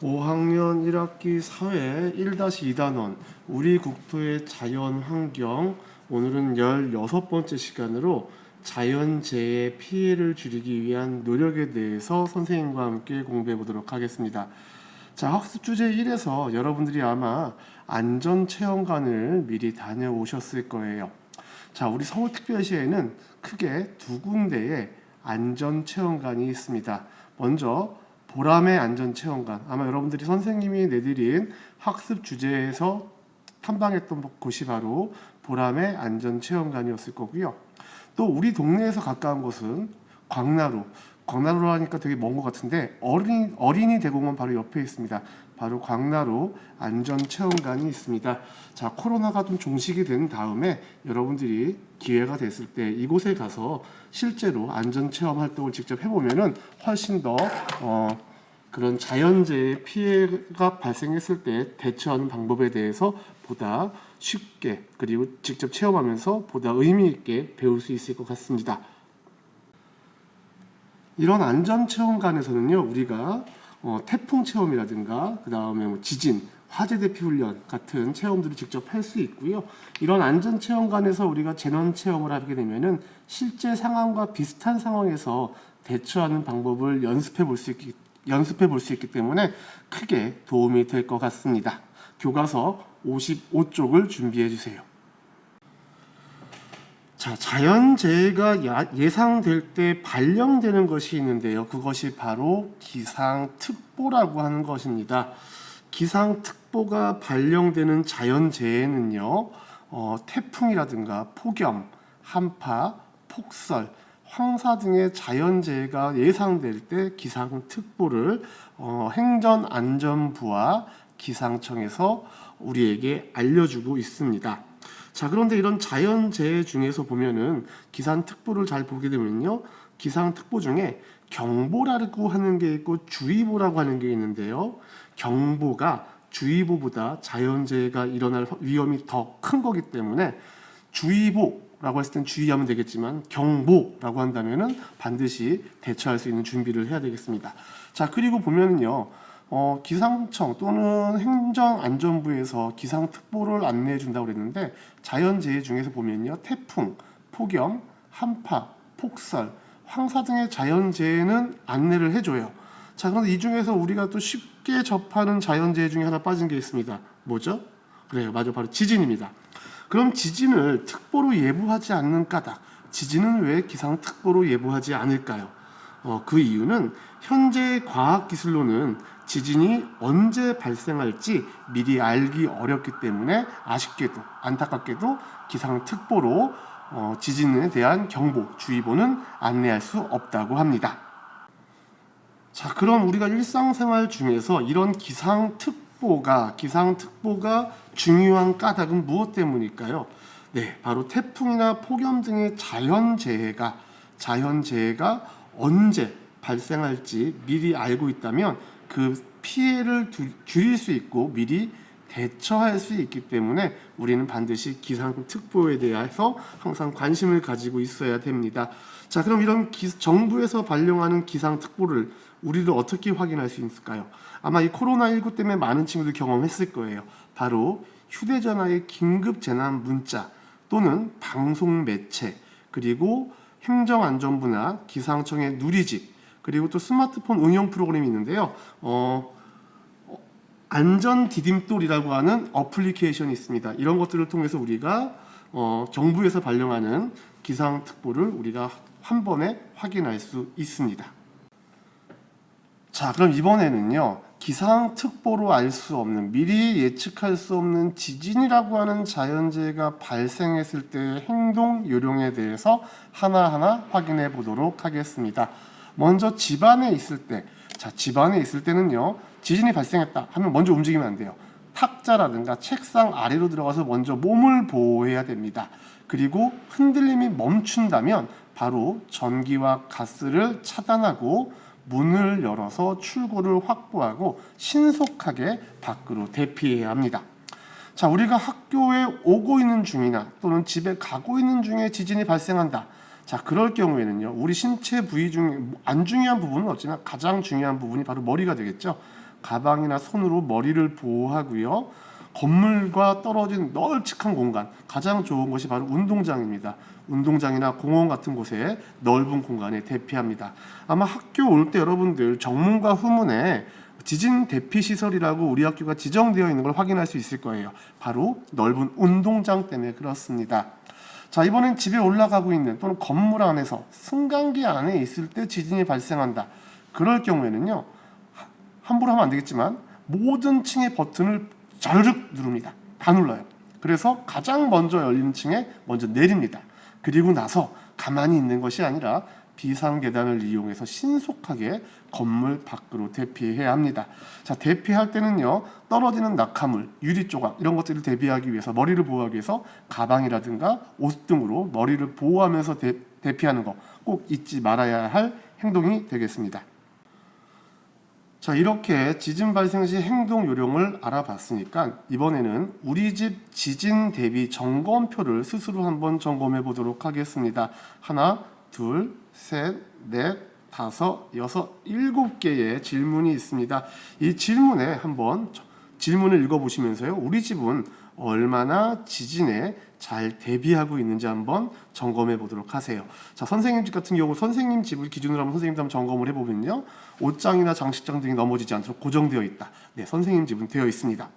5학년 1학기 사회 1-2단원 우리 국토의 자연환경. 오늘은 16번째 시간으로 자연재해 피해를 줄이기 위한 노력에 대해서 선생님과 함께 공부해 보도록 하겠습니다. 자, 학습 주제 1에서 여러분들이 아마 안전체험관을 미리 다녀오셨을 거예요. 자, 우리 서울특별시에는 크게 두 군데의 안전체험관이 있습니다. 먼저 보람의 안전체험관, 아마 여러분들이 선생님이 내드린 학습 주제에서 탐방했던 곳이 바로 보람의 안전체험관이었을 거고요. 또 우리 동네에서 가까운 곳은 광나루로 하니까 되게 먼 것 같은데 어린이 대공원 바로 옆에 있습니다. 바로 광나루 안전체험관이 있습니다. 자, 코로나가 좀 종식이 된 다음에 여러분들이 기회가 됐을 때 이곳에 가서 실제로 안전체험 활동을 직접 해보면은 훨씬 더 그런 자연재해 피해가 발생했을 때 대처하는 방법에 대해서 보다 쉽게 그리고 직접 체험하면서 보다 의미 있게 배울 수 있을 것 같습니다. 이런 안전체험관에서는요, 우리가 태풍 체험이라든가 그 다음에 지진, 화재 대피 훈련 같은 체험들을 직접 할 수 있고요. 이런 안전체험관에서 우리가 재난 체험을 하게 되면은 실제 상황과 비슷한 상황에서 대처하는 방법을 연습해 볼 수 있기 때문에 크게 도움이 될 것 같습니다. 교과서 55쪽을 준비해 주세요. 자, 자연재해가 예상될 때 발령되는 것이 있는데요. 그것이 바로 기상특보라고 하는 것입니다. 기상특보가 발령되는 자연재해는요, 태풍이라든가 폭염, 한파, 폭설, 황사 등의 자연재해가 예상될 때 기상특보를 행정안전부와 기상청에서 우리에게 알려주고 있습니다. 자, 그런데 이런 자연재해 중에서 보면은 기상특보를 잘 보게 되면요, 기상특보 중에 경보라고 하는 게 있고 주의보라고 하는 게 있는데요. 경보가 주의보보다 자연재해가 일어날 위험이 더 큰 거기 때문에 주의보라고 했을 땐 주의하면 되겠지만 경보라고 한다면은 반드시 대처할 수 있는 준비를 해야 되겠습니다. 자, 그리고 보면은요, 기상청 또는 행정안전부에서 기상특보를 안내해 준다고 그랬는데 자연재해 중에서 보면요, 태풍, 폭염, 한파, 폭설, 황사 등의 자연재해는 안내를 해줘요. 자, 그런데 이 중에서 우리가 또 쉽게 접하는 자연재해 중에 하나 빠진 게 있습니다. 뭐죠? 그래요, 맞아, 바로 지진입니다. 그럼 지진을 특보로 예보하지 않는 까닭, 지진은 왜 기상특보로 예보하지 않을까요? 그 이유는 현재 과학기술로는 지진이 언제 발생할지 미리 알기 어렵기 때문에 아쉽게도 안타깝게도 기상특보로 지진에 대한 경보, 주의보는 안내할 수 없다고 합니다. 자, 그럼 우리가 일상생활 중에서 이런 기상특보가 중요한 까닭은 무엇 때문일까요? 네, 바로 태풍이나 폭염 등의 자연재해가 언제 발생할지 미리 알고 있다면 그 피해를 줄일 수 있고 미리 대처할 수 있기 때문에 우리는 반드시 기상특보에 대해서 항상 관심을 가지고 있어야 됩니다. 자, 그럼 이런 정부에서 발령하는 기상특보를 우리를 어떻게 확인할 수 있을까요? 아마 이 코로나19 때문에 많은 친구들 경험했을 거예요. 바로 휴대전화의 긴급재난 문자 또는 방송 매체, 그리고 행정안전부나 기상청의 누리집, 그리고 또 스마트폰 응용 프로그램이 있는데요. 안전 디딤돌이라고 하는 어플리케이션이 있습니다. 이런 것들을 통해서 우리가 정부에서 발령하는 기상특보를 우리가 한 번에 확인할 수 있습니다. 자, 그럼 이번에는요, 기상특보로 알 수 없는, 미리 예측할 수 없는 지진이라고 하는 자연재해가 발생했을 때의 행동 요령에 대해서 하나하나 확인해 보도록 하겠습니다. 먼저 집안에 있을 때는요, 지진이 발생했다 하면 먼저 움직이면 안 돼요. 탁자라든가 책상 아래로 들어가서 먼저 몸을 보호해야 됩니다. 그리고 흔들림이 멈춘다면 바로 전기와 가스를 차단하고 문을 열어서 출구를 확보하고 신속하게 밖으로 대피해야 합니다. 자, 우리가 학교에 오고 있는 중이나 또는 집에 가고 있는 중에 지진이 발생한다. 자, 그럴 경우에는요, 우리 신체 부위 중에 안 중요한 부분은 없지만 가장 중요한 부분이 바로 머리가 되겠죠. 가방이나 손으로 머리를 보호하고요. 건물과 떨어진 널찍한 공간, 가장 좋은 것이 바로 운동장입니다. 운동장이나 공원 같은 곳에 넓은 공간에 대피합니다. 아마 학교 올 때 여러분들 정문과 후문에 지진 대피 시설이라고 우리 학교가 지정되어 있는 걸 확인할 수 있을 거예요. 바로 넓은 운동장 때문에 그렇습니다. 자, 이번엔 집에 올라가고 있는 또는 건물 안에서 승강기 안에 있을 때 지진이 발생한다. 그럴 경우에는요, 함부로 하면 안 되겠지만 모든 층의 버튼을 자르륵 누릅니다. 다 눌러요. 그래서 가장 먼저 열리는 층에 먼저 내립니다. 그리고 나서 가만히 있는 것이 아니라 비상계단을 이용해서 신속하게 건물 밖으로 대피해야 합니다. 자, 대피할 때는요, 떨어지는 낙하물, 유리 조각 이런 것들을 대비하기 위해서, 머리를 보호하기 위해서 가방이라든가 옷 등으로 머리를 보호하면서 대피하는 거 꼭 잊지 말아야 할 행동이 되겠습니다. 자, 이렇게 지진 발생 시 행동 요령을 알아봤으니까 이번에는 우리 집 지진 대비 점검표를 스스로 한번 점검해 보도록 하겠습니다. 하나, 둘, 셋, 넷, 다섯, 여섯, 7개의 질문이 있습니다. 이 질문에 한번 질문을 읽어보시면서요, 우리 집은 얼마나 지진에 잘 대비하고 있는지 한번 점검해 보도록 하세요. 자, 선생님 집 같은 경우 선생님 집을 기준으로 한번 선생님도 한번 점검을 해보면요, 옷장이나 장식장 등이 넘어지지 않도록 고정되어 있다. 네, 선생님 집은 되어 있습니다.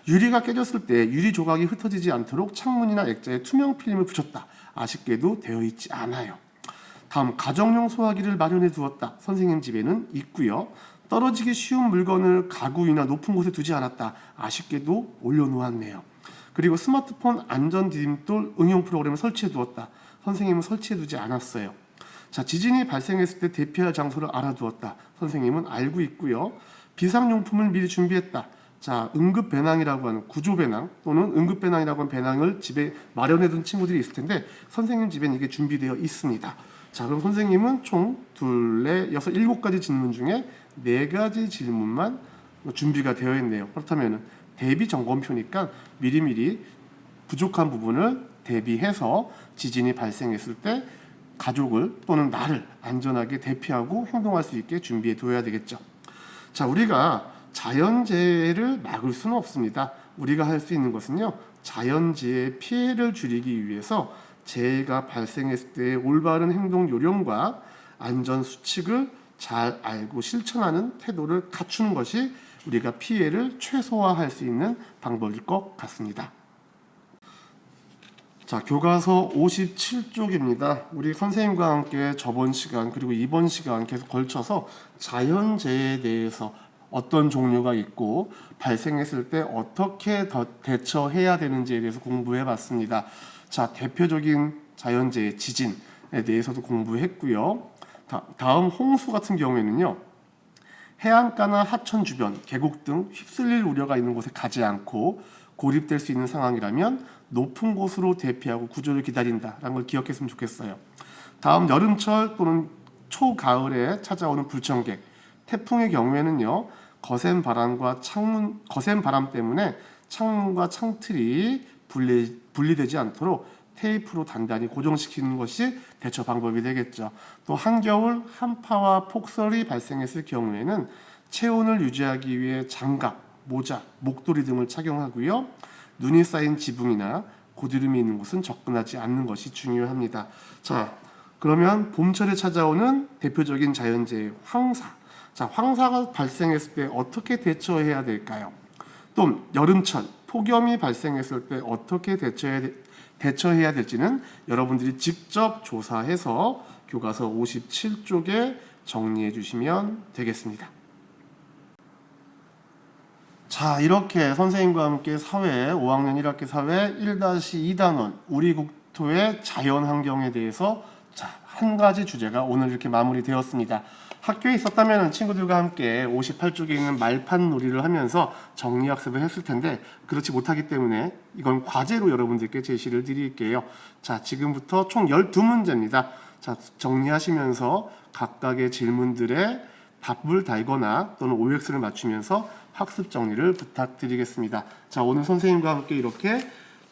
유리가 깨졌을 때 유리 조각이 흩어지지 않도록 창문이나 액자에 투명 필름을 붙였다. 아쉽게도 되어 있지 않아요. 다음, 가정용 소화기를 마련해 두었다. 선생님 집에는 있고요. 떨어지기 쉬운 물건을 가구이나 높은 곳에 두지 않았다. 아쉽게도 올려놓았네요. 그리고 스마트폰 안전 디딤돌 응용 프로그램을 설치해 두었다. 선생님은 설치해 두지 않았어요. 자, 지진이 발생했을 때 대피할 장소를 알아두었다. 선생님은 알고 있고요. 비상용품을 미리 준비했다. 자, 응급배낭이라고 하는 구조배낭 또는 응급배낭이라고 하는 배낭을 집에 마련해 둔 친구들이 있을 텐데 선생님 집엔 이게 준비되어 있습니다. 자, 그럼 선생님은 총 둘, 넷, 여섯, 7가지 질문 중에 4가지 질문만 준비가 되어 있네요. 그렇다면 대비 점검표니까 미리미리 부족한 부분을 대비해서 지진이 발생했을 때 가족을 또는 나를 안전하게 대피하고 행동할 수 있게 준비해 둬야 되겠죠. 자, 우리가 자연재해를 막을 수는 없습니다. 우리가 할 수 있는 것은요, 자연재해 피해를 줄이기 위해서 재해가 발생했을 때의 올바른 행동 요령과 안전 수칙을 잘 알고 실천하는 태도를 갖추는 것이 우리가 피해를 최소화할 수 있는 방법일 것 같습니다. 자, 교과서 57쪽입니다. 우리 선생님과 함께 저번 시간 그리고 이번 시간 계속 걸쳐서 자연재해에 대해서 어떤 종류가 있고 발생했을 때 어떻게 대처해야 되는지에 대해서 공부해 봤습니다. 자, 대표적인 자연재해 지진에 대해서도 공부했고요. 다음 홍수 같은 경우에는요, 해안가나 하천 주변, 계곡 등 휩쓸릴 우려가 있는 곳에 가지 않고 고립될 수 있는 상황이라면 높은 곳으로 대피하고 구조를 기다린다라는 걸 기억했으면 좋겠어요. 다음 여름철 또는 초가을에 찾아오는 불청객, 태풍의 경우에는요, 거센 바람 때문에 창문과 창틀이 분리되지 않도록 테이프로 단단히 고정시키는 것이 대처 방법이 되겠죠. 또 한겨울 한파와 폭설이 발생했을 경우에는 체온을 유지하기 위해 장갑, 모자, 목도리 등을 착용하고요. 눈이 쌓인 지붕이나 고드름이 있는 곳은 접근하지 않는 것이 중요합니다. 자, 그러면 봄철에 찾아오는 대표적인 자연재해 황사. 자, 황사가 발생했을 때 어떻게 대처해야 될까요? 또 여름철 폭염이 발생했을 때 어떻게 대처해야 될지는 여러분들이 직접 조사해서 교과서 57쪽에 정리해 주시면 되겠습니다. 자, 이렇게 선생님과 함께 사회 5학년 1학기 사회 1-2단원 우리 국토의 자연환경에 대해서 한 가지 주제가 오늘 이렇게 마무리되었습니다. 학교에 있었다면 친구들과 함께 58쪽에 있는 말판 놀이를 하면서 정리학습을 했을 텐데 그렇지 못하기 때문에 이건 과제로 여러분들께 제시를 드릴게요. 자, 지금부터 총 12문제입니다. 자, 정리하시면서 각각의 질문들에 답을 달거나 또는 OX를 맞추면서 학습 정리를 부탁드리겠습니다. 자, 오늘 선생님과 함께 이렇게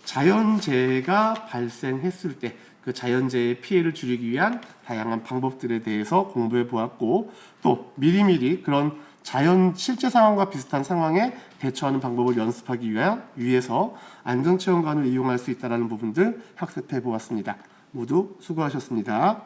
자연재해가 발생했을 때 그 자연재해의 피해를 줄이기 위한 다양한 방법들에 대해서 공부해 보았고 또 미리미리 그런 자연 실제 상황과 비슷한 상황에 대처하는 방법을 연습하기 위해서 안전체험관을 이용할 수 있다는 부분들 학습해 보았습니다. 모두 수고하셨습니다.